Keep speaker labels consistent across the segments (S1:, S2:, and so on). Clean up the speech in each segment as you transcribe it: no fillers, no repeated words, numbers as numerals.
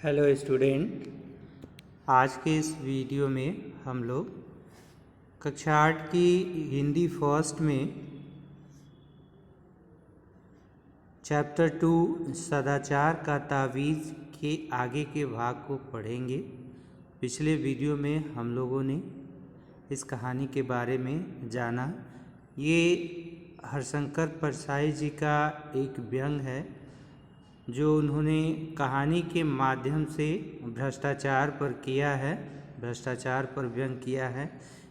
S1: Hello student. आज के इस वीडियो में हम लोग कक्षा 8 की हिंदी फर्स्ट में चैप्टर 2 सदाचार का तावीज़ के आगे के भाग को पढ़ेंगे। पिछले वीडियो में हम लोगों ने इस कहानी के बारे में जाना। ये हरिशंकर परसाई जी का एक व्यंग है जो उन्होंने कहानी के माध्यम से भ्रष्टाचार पर किया है, भ्रष्टाचार पर व्यंग किया है।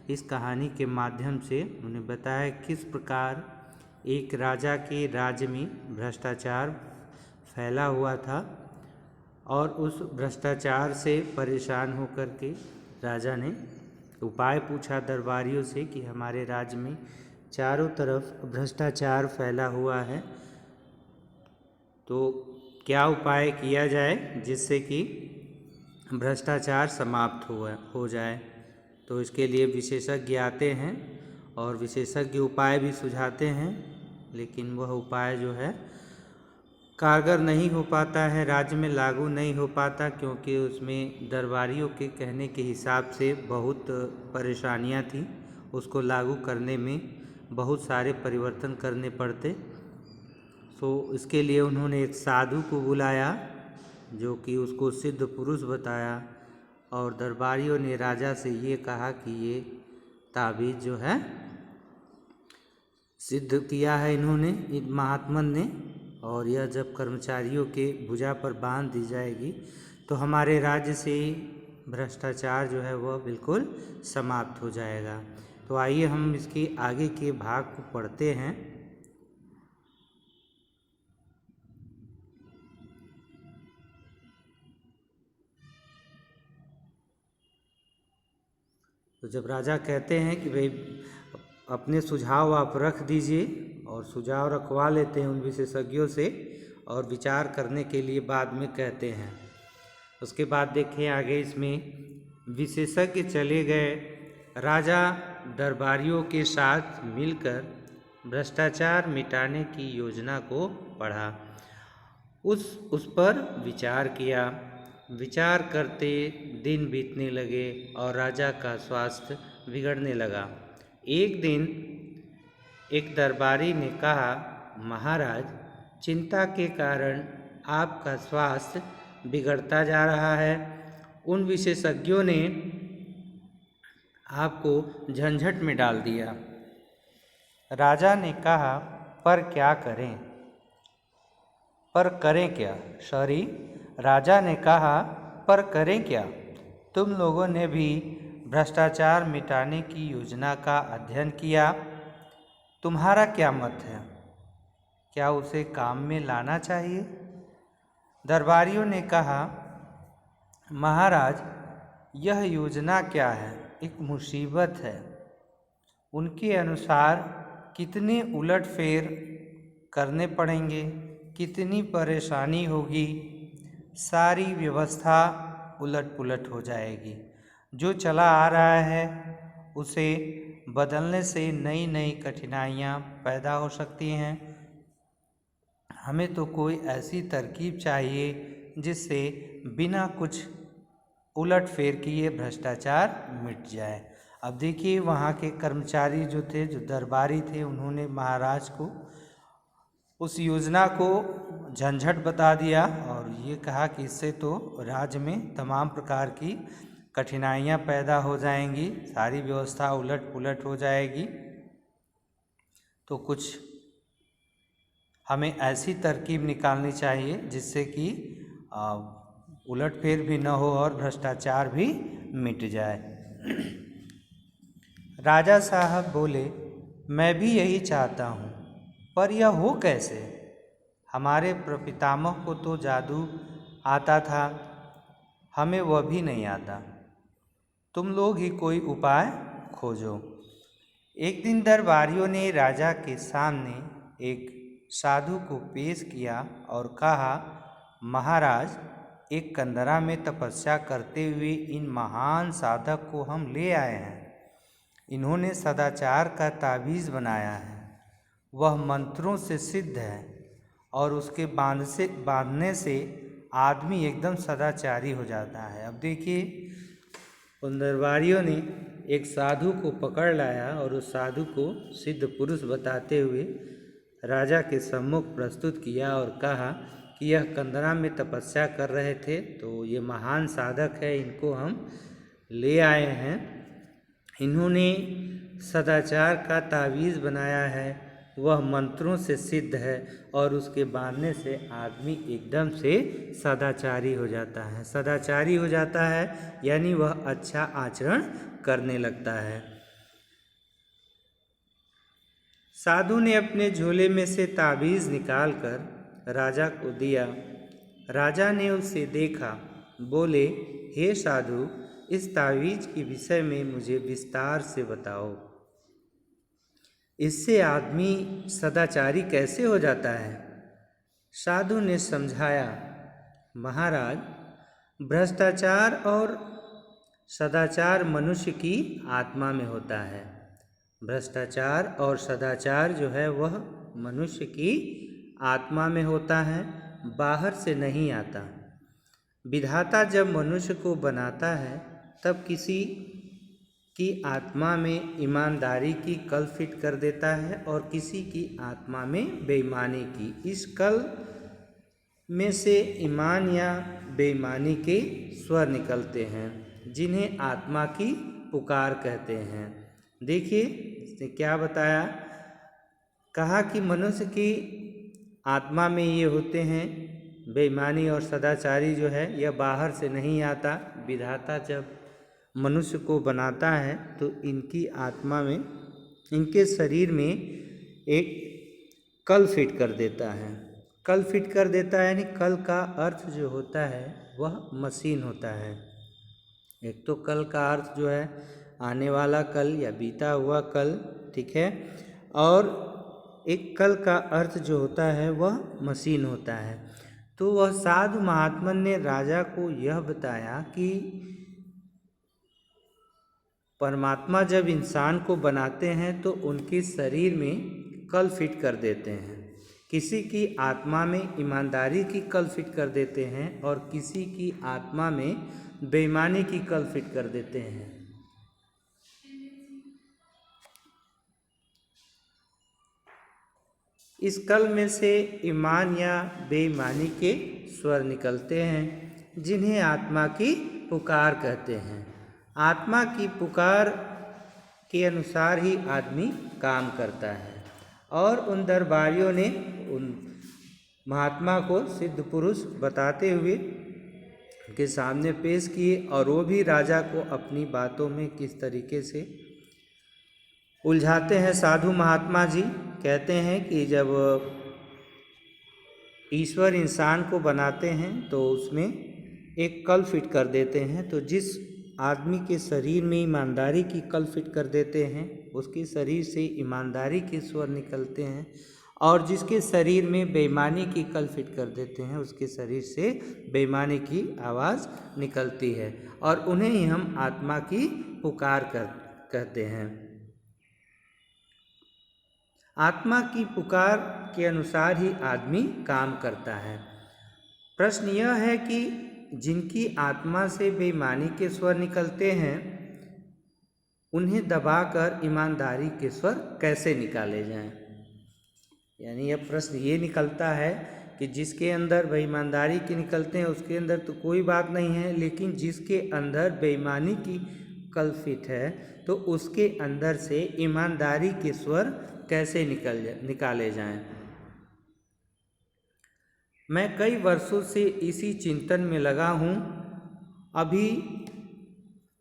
S1: इस कहानी के माध्यम से उन्होंने बताया किस प्रकार एक राजा के राज्य में भ्रष्टाचार फैला हुआ था और उस भ्रष्टाचार से परेशान होकर के राजा ने उपाय पूछा दरबारियों से कि हमारे राज्य में चारों तरफ भ्रष्टाचार फैला हुआ है, तो क्या उपाय किया जाए जिससे कि भ्रष्टाचार समाप्त हो जाए। तो इसके लिए विशेषज्ञ आते हैं और विशेषज्ञ उपाय भी सुझाते हैं, लेकिन वह उपाय जो है कारगर नहीं हो पाता है, राज्य में लागू नहीं हो पाता, क्योंकि उसमें दरबारियों के कहने के हिसाब से बहुत परेशानियां थीं। उसको लागू करने में बहुत सारे परिवर्तन करने पड़ते। तो इसके लिए उन्होंने एक साधु को बुलाया जो कि उसको सिद्ध पुरुष बताया, और दरबारियों ने राजा से ये कहा कि ये ताबीज़ जो है सिद्ध किया है इन्होंने, इन महात्मन ने, और यह जब कर्मचारियों के भुजा पर बांध दी जाएगी तो हमारे राज्य से भ्रष्टाचार जो है वह बिल्कुल समाप्त हो जाएगा। तो आइए हम इसके आगे के भाग को पढ़ते हैं। तो जब राजा कहते हैं कि भाई अपने सुझाव आप रख दीजिए, और सुझाव रखवा लेते हैं उन विशेषज्ञों से और विचार करने के लिए बाद में कहते हैं। उसके बाद देखें आगे, इसमें विशेषज्ञ चले गए, राजा दरबारियों के साथ मिलकर भ्रष्टाचार मिटाने की योजना को पढ़ा, उस पर विचार किया। विचार करते दिन बीतने लगे और राजा का स्वास्थ्य बिगड़ने लगा। एक दिन एक दरबारी ने कहा, महाराज, चिंता के कारण आपका स्वास्थ्य बिगड़ता जा रहा है। उन विशेषज्ञों ने आपको झंझट में डाल दिया। राजा ने कहा, पर क्या करें? पर करें क्या? राजा ने कहा, पर करें क्या? तुम लोगों ने भी भ्रष्टाचार मिटाने की योजना का अध्ययन किया, तुम्हारा क्या मत है? क्या उसे काम में लाना चाहिए? दरबारियों ने कहा, महाराज, यह योजना क्या है? एक मुसीबत है। उनके अनुसार कितने उलटफेर करने पड़ेंगे, कितनी परेशानी होगी, सारी व्यवस्था उलट पुलट हो जाएगी। जो चला आ रहा है उसे बदलने से नई नई कठिनाइयाँ पैदा हो सकती हैं। हमें तो कोई ऐसी तरकीब चाहिए जिससे बिना कुछ उलट फेर किए भ्रष्टाचार मिट जाए। अब देखिए, वहाँ के कर्मचारी जो थे, जो दरबारी थे, उन्होंने महाराज को उस योजना को झंझट बता दिया और ये कहा कि इससे तो राज्य में तमाम प्रकार की कठिनाइयाँ पैदा हो जाएंगी, सारी व्यवस्था उलट पुलट हो जाएगी। तो कुछ हमें ऐसी तरकीब निकालनी चाहिए जिससे कि उलटफेर भी न हो और भ्रष्टाचार भी मिट जाए। राजा साहब बोले, मैं भी यही चाहता हूँ, पर यह हो कैसे? हमारे प्रपितामह को तो जादू आता था, हमें वह भी नहीं आता। तुम लोग ही कोई उपाय खोजो। एक दिन दरबारियों ने राजा के सामने एक साधु को पेश किया और कहा, महाराज, एक कंदरा में तपस्या करते हुए इन महान साधक को हम ले आए हैं। इन्होंने सदाचार का ताबीज़ बनाया है, वह मंत्रों से सिद्ध है और उसके बांधने से आदमी एकदम सदाचारी हो जाता है। अब देखिए, उन दरबारियों ने एक साधु को पकड़ लाया और उस साधु को सिद्ध पुरुष बताते हुए राजा के सम्मुख प्रस्तुत किया और कहा कि यह कंदरा में तपस्या कर रहे थे, तो ये महान साधक है, इनको हम ले आए हैं। इन्होंने सदाचार का तावीज़ बनाया है, वह मंत्रों से सिद्ध है और उसके बांधने से आदमी एकदम से सदाचारी हो जाता है। सदाचारी हो जाता है यानी वह अच्छा आचरण करने लगता है। साधु ने अपने झोले में से ताबीज़ निकालकर राजा को दिया। राजा ने उसे देखा, बोले, हे साधु, इस तावीज़ के विषय में मुझे विस्तार से बताओ। इससे आदमी सदाचारी कैसे हो जाता है? साधु ने समझाया, महाराज, भ्रष्टाचार और सदाचार मनुष्य की आत्मा में होता है। भ्रष्टाचार और सदाचार जो है वह मनुष्य की आत्मा में होता है, बाहर से नहीं आता। विधाता जब मनुष्य को बनाता है तब किसी की आत्मा में ईमानदारी की कल फिट कर देता है और किसी की आत्मा में बेईमानी की। इस कल में से ईमान या बेईमानी के स्वर निकलते हैं, जिन्हें आत्मा की पुकार कहते हैं। देखिए, इसने क्या बताया, कहा कि मनुष्य की आत्मा में ये होते हैं, बेईमानी और सदाचारी जो है यह बाहर से नहीं आता। विधाता जब मनुष्य को बनाता है तो इनकी आत्मा में, इनके शरीर में एक कल फिट कर देता है। कल फिट कर देता है यानी कल का अर्थ जो होता है वह मशीन होता है। एक तो कल का अर्थ जो है आने वाला कल या बीता हुआ कल, ठीक है, और एक कल का अर्थ जो होता है वह मशीन होता है। तो वह साधु महात्मन ने राजा को यह बताया कि परमात्मा जब इंसान को बनाते हैं तो उनके शरीर में कल फिट कर देते हैं। किसी की आत्मा में ईमानदारी की कल फिट कर देते हैं और किसी की आत्मा में बेईमानी की कल फिट कर देते हैं। इस कल में से ईमान या बेईमानी के स्वर निकलते हैं, जिन्हें आत्मा की पुकार कहते हैं। आत्मा की पुकार के अनुसार ही आदमी काम करता है। और उन दरबारियों ने उन महात्मा को सिद्ध पुरुष बताते हुए के सामने पेश किए और वो भी राजा को अपनी बातों में किस तरीके से उलझाते हैं। साधु महात्मा जी कहते हैं कि जब ईश्वर इंसान को बनाते हैं तो उसमें एक कल फिट कर देते हैं। तो जिस आदमी के शरीर में ईमानदारी की कल फिट कर देते हैं उसके शरीर से ईमानदारी के स्वर निकलते हैं, और जिसके शरीर में बेईमानी की कल फिट कर देते हैं उसके शरीर से बेईमानी की आवाज़ निकलती है, और उन्हें ही हम आत्मा की पुकार कहते हैं। आत्मा की पुकार के अनुसार ही आदमी काम करता है। प्रश्न यह है कि जिनकी आत्मा से बेईमानी के स्वर निकलते हैं उन्हें दबाकर ईमानदारी के स्वर कैसे निकाले जाएं। यानी यह प्रश्न ये निकलता है कि जिसके अंदर बेईमानदारी के निकलते हैं उसके अंदर तो कोई बात नहीं है, लेकिन जिसके अंदर बेईमानी की कल फिट है तो उसके अंदर से ईमानदारी के स्वर कैसे निकाले जाएं। मैं कई वर्षों से इसी चिंतन में लगा हूँ। अभी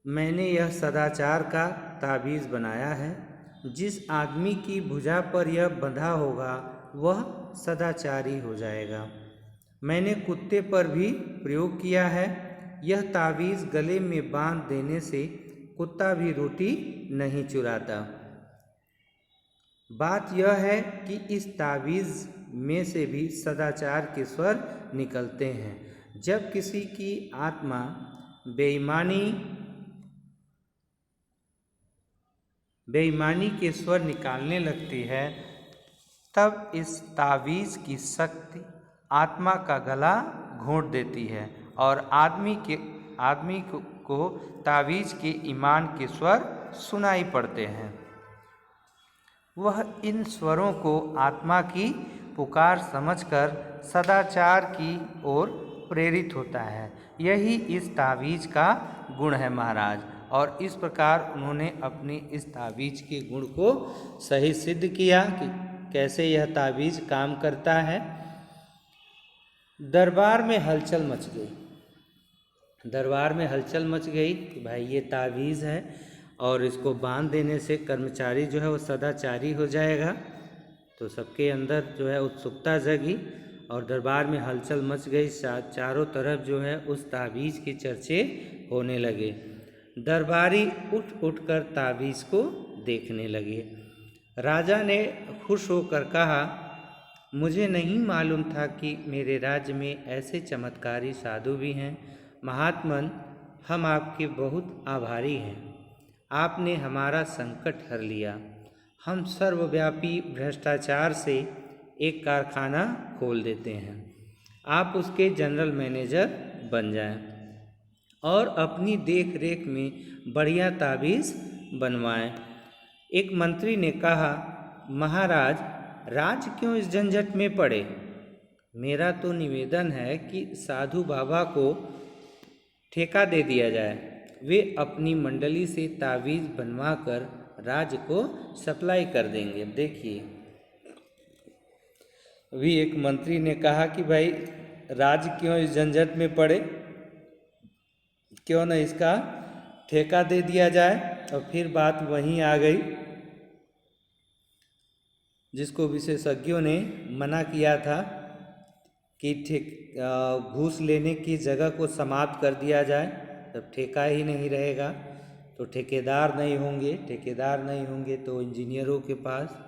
S1: मैंने यह सदाचार का ताबीज़ बनाया है। जिस आदमी की भुजा पर यह बंधा होगा वह सदाचारी हो जाएगा। मैंने कुत्ते पर भी प्रयोग किया है। यह ताबीज़ गले में बांध देने से कुत्ता भी रोटी नहीं चुराता। बात यह है कि इस ताबीज़ में से भी सदाचार के स्वर निकलते हैं। जब किसी की आत्मा बेईमानी के स्वर निकालने लगती है तब इस ताबीज़ की शक्ति आत्मा का गला घोंट देती है और आदमी को तावीज़ के ईमान के स्वर सुनाई पड़ते हैं। वह इन स्वरों को आत्मा की पुकार समझकर सदाचार की ओर प्रेरित होता है। यही इस तावीज़ का गुण है महाराज। और इस प्रकार उन्होंने अपनी इस तावीज़ के गुण को सही सिद्ध किया कि कैसे यह तावीज़ काम करता है। दरबार में हलचल मच गई। दरबार में हलचल मच गई कि भाई ये तावीज़ है और इसको बांध देने से कर्मचारी जो है वो सदाचारी हो जाएगा। तो सबके अंदर जो है उत्सुकता जगी और दरबार में हलचल मच गई। चारों तरफ जो है उस तावीज़ के चर्चे होने लगे। दरबारी उठ कर तावीज़ को देखने लगे। राजा ने खुश होकर कहा, मुझे नहीं मालूम था कि मेरे राज्य में ऐसे चमत्कारी साधु भी हैं। महात्मन, हम आपके बहुत आभारी हैं। आपने हमारा संकट हर लिया। हम सर्वव्यापी भ्रष्टाचार से एक कारखाना खोल देते हैं। आप उसके जनरल मैनेजर बन जाएं और अपनी देख रेख में बढ़िया तावीज़ बनवाएं। एक मंत्री ने कहा, महाराज, राज क्यों इस झंझट में पड़े? मेरा तो निवेदन है कि साधु बाबा को ठेका दे दिया जाए। वे अपनी मंडली से तावीज़ बनवा कर राज्य को सप्लाई कर देंगे। अब देखिए, भी एक मंत्री ने कहा कि भाई राज्य क्यों इस झंझट में पड़े, क्यों न इसका ठेका दे दिया जाए। और फिर बात वहीं आ गई जिसको विशेषज्ञों ने मना किया था कि घूस लेने की जगह को समाप्त कर दिया जाए। जब ठेका ही नहीं रहेगा तो ठेकेदार नहीं होंगे तो इंजीनियरों के पास,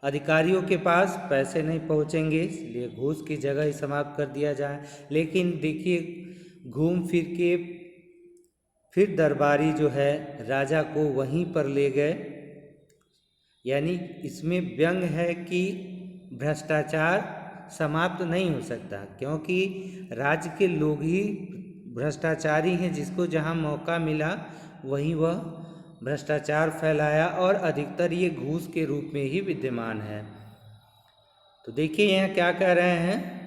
S1: अधिकारियों के पास पैसे नहीं पहुंचेंगे, इसलिए घूस की जगह ही समाप्त कर दिया जाए। लेकिन देखिए, घूम फिर के फिर दरबारी जो है राजा को वहीं पर ले गए। यानी इसमें व्यंग है कि भ्रष्टाचार समाप्त नहीं हो सकता, क्योंकि राज्य के लोग ही भ्रष्टाचारी हैं। जिसको जहां मौका मिला वहीं वह भ्रष्टाचार फैलाया और अधिकतर ये घूस के रूप में ही विद्यमान है। तो देखिए यहाँ क्या कह रहे हैं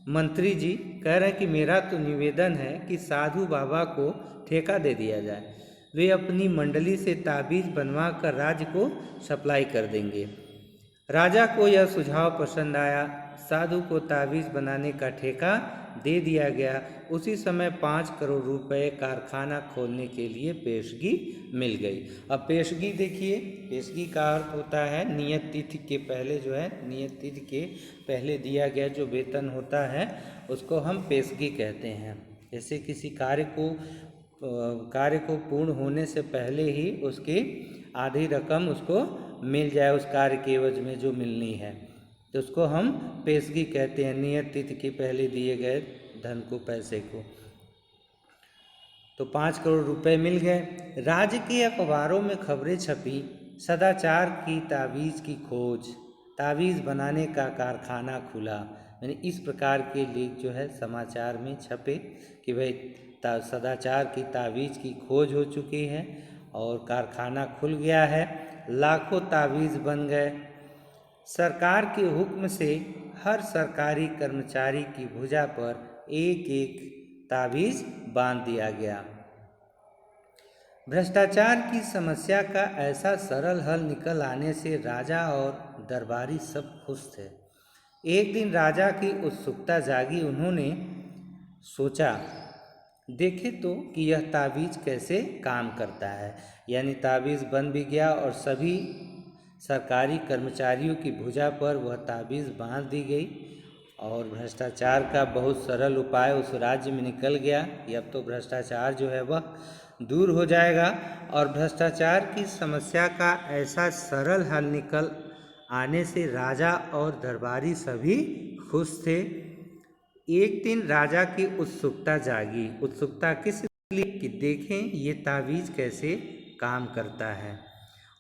S1: मंत्री जी, कह रहे हैं कि मेरा तो निवेदन है कि साधु बाबा को ठेका दे दिया जाए। वे अपनी मंडली से ताबीज़ बनवा कर राज्य को सप्लाई कर देंगे। राजा को यह सुझाव पसंद आया। साधु को ताबीज़ बनाने का ठेका दे दिया गया। उसी समय 5 करोड़ रुपए कारखाना खोलने के लिए पेशगी मिल गई। अब पेशगी देखिए, पेशगी का अर्थ होता है नियत तिथि के पहले जो है, नियत तिथि के पहले दिया गया जो वेतन होता है उसको हम पेशगी कहते हैं। जैसे किसी कार्य को पूर्ण होने से पहले ही उसकी आधी रकम उसको मिल जाए, उस कार्य के एवज में जो मिलनी है, तो उसको हम पेशगी कहते हैं। नियत तिथि के पहले दिए गए धन को, पैसे को। तो 5 करोड़ रुपए मिल गए। राज्य के अखबारों में खबरें छपी, सदाचार की ताबीज़ की खोज, ताबीज़ बनाने का कारखाना खुला। यानी इस प्रकार के लेख जो है समाचार में छपे कि भाई सदाचार की ताबीज़ की खोज हो चुकी है और कारखाना खुल गया है। लाखों ताबीज़ बन गए। सरकार के हुक्म से हर सरकारी कर्मचारी की भुजा पर एक एक ताबीज़ बांध दिया गया। भ्रष्टाचार की समस्या का ऐसा सरल हल निकल आने से राजा और दरबारी सब खुश थे। एक दिन राजा की उत्सुकता जागी। उन्होंने सोचा, देखे तो कि यह ताबीज़ कैसे काम करता है। यानी ताबीज़ बन भी गया और सभी सरकारी कर्मचारियों की भुजा पर वह ताबीज़ बांध दी गई और भ्रष्टाचार का बहुत सरल उपाय उस राज्य में निकल गया कि अब तो भ्रष्टाचार जो है वह दूर हो जाएगा। और भ्रष्टाचार की समस्या का ऐसा सरल हल निकल आने से राजा और दरबारी सभी खुश थे। एक दिन राजा की उत्सुकता जागी। उत्सुकता किस लिए? कि देखें ये ताबीज़ कैसे काम करता है।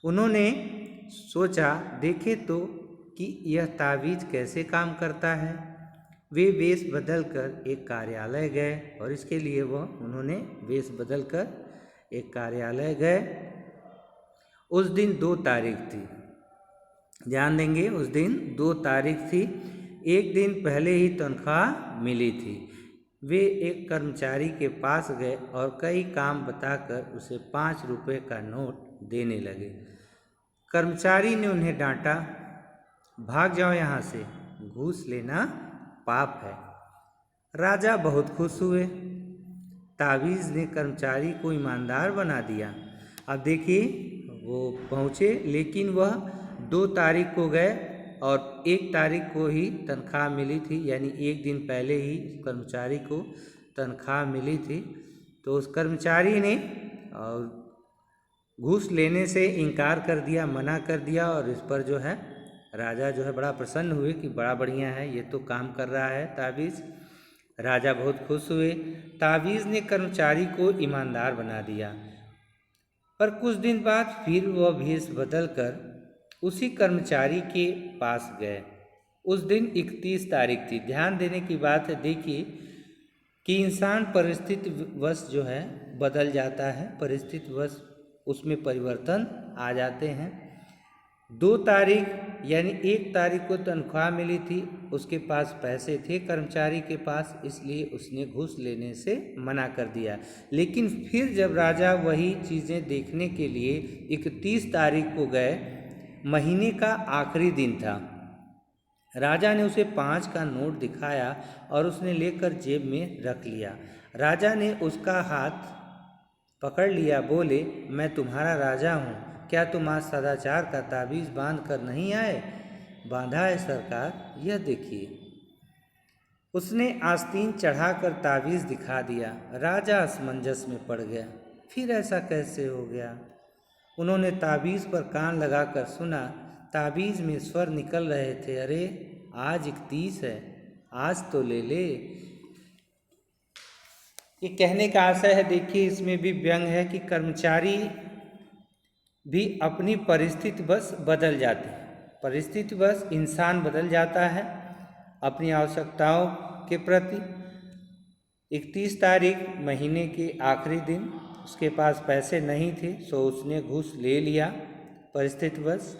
S1: उन्होंने सोचा, देखे तो कि यह ताबीज़ कैसे काम करता है। वे वेश बदल कर एक कार्यालय गए और इसके लिए उन्होंने वेश बदल कर एक कार्यालय गए। उस दिन 2 तारीख थी, ध्यान देंगे, उस दिन 2 तारीख थी। एक दिन पहले ही तनख्वाह मिली थी। वे एक कर्मचारी के पास गए और कई काम बताकर उसे 5 रुपये का नोट देने लगे। कर्मचारी ने उन्हें डांटा, भाग जाओ यहाँ से, घूस लेना पाप है। राजा बहुत खुश हुए। तावीज़ ने कर्मचारी को ईमानदार बना दिया। अब देखिए, वो पहुँचे, लेकिन वह 2 तारीख को गए और 1 तारीख को ही तनख्वाह मिली थी, यानी एक दिन पहले ही कर्मचारी को तनख्वाह मिली थी। तो उस कर्मचारी ने घूस लेने से इनकार कर दिया, मना कर दिया, और इस पर जो है राजा जो है बड़ा प्रसन्न हुए कि बड़ा बढ़िया है, ये तो काम कर रहा है तावीज़। राजा बहुत खुश हुए। तावीज़ ने कर्मचारी को ईमानदार बना दिया। पर कुछ दिन बाद फिर वह भेष बदल कर उसी कर्मचारी के पास गए। उस दिन 31 तारीख थी। ध्यान देने की बात है, देखिए कि इंसान परिस्थितिवश जो है बदल जाता है, परिस्थितिवश उसमें परिवर्तन आ जाते हैं। 2 तारीख यानी 1 तारीख को तनख्वाह मिली थी, उसके पास पैसे थे कर्मचारी के पास, इसलिए उसने घूस लेने से मना कर दिया। लेकिन फिर जब राजा वही चीज़ें देखने के लिए 31 तारीख को गए, महीने का आखिरी दिन था, राजा ने उसे 5 का नोट दिखाया और उसने लेकर जेब में रख लिया। राजा ने उसका हाथ पकड़ लिया, बोले, मैं तुम्हारा राजा हूँ, क्या तुम आज सदाचार का ताबीज़ बांध कर नहीं आए? बांधा है सरकार, यह देखिए। उसने आस्तीन चढ़ाकर ताबीज़ दिखा दिया। राजा असमंजस में पड़ गया, फिर ऐसा कैसे हो गया? उन्होंने ताबीज़ पर कान लगाकर सुना। ताबीज़ में स्वर निकल रहे थे, अरे आज 31 है, आज तो ले ले। ये कहने का आशय है, देखिए इसमें भी व्यंग है कि कर्मचारी भी अपनी परिस्थिति बस बदल जाते हैं। परिस्थिति बस इंसान बदल जाता है अपनी आवश्यकताओं के प्रति। 31 तारीख महीने के आखिरी दिन, उसके पास पैसे नहीं थे, सो उसने घूस ले लिया परिस्थितिवश।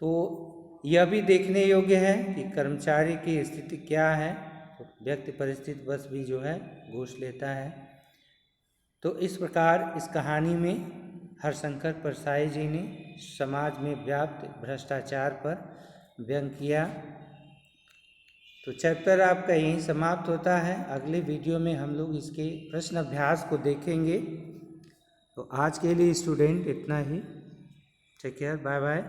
S1: तो यह भी देखने योग्य है कि कर्मचारी की स्थिति क्या है। तो व्यक्ति परिस्थितिवश भी जो है घूस लेता है। तो इस प्रकार इस कहानी में हरशंकर परसाई जी ने समाज में व्याप्त भ्रष्टाचार पर व्यंग किया। तो चैप्टर आपका यहीं समाप्त होता है। अगले वीडियो में हम लोग इसके प्रश्न अभ्यास को देखेंगे। तो आज के लिए स्टूडेंट इतना ही। Take care, bye bye.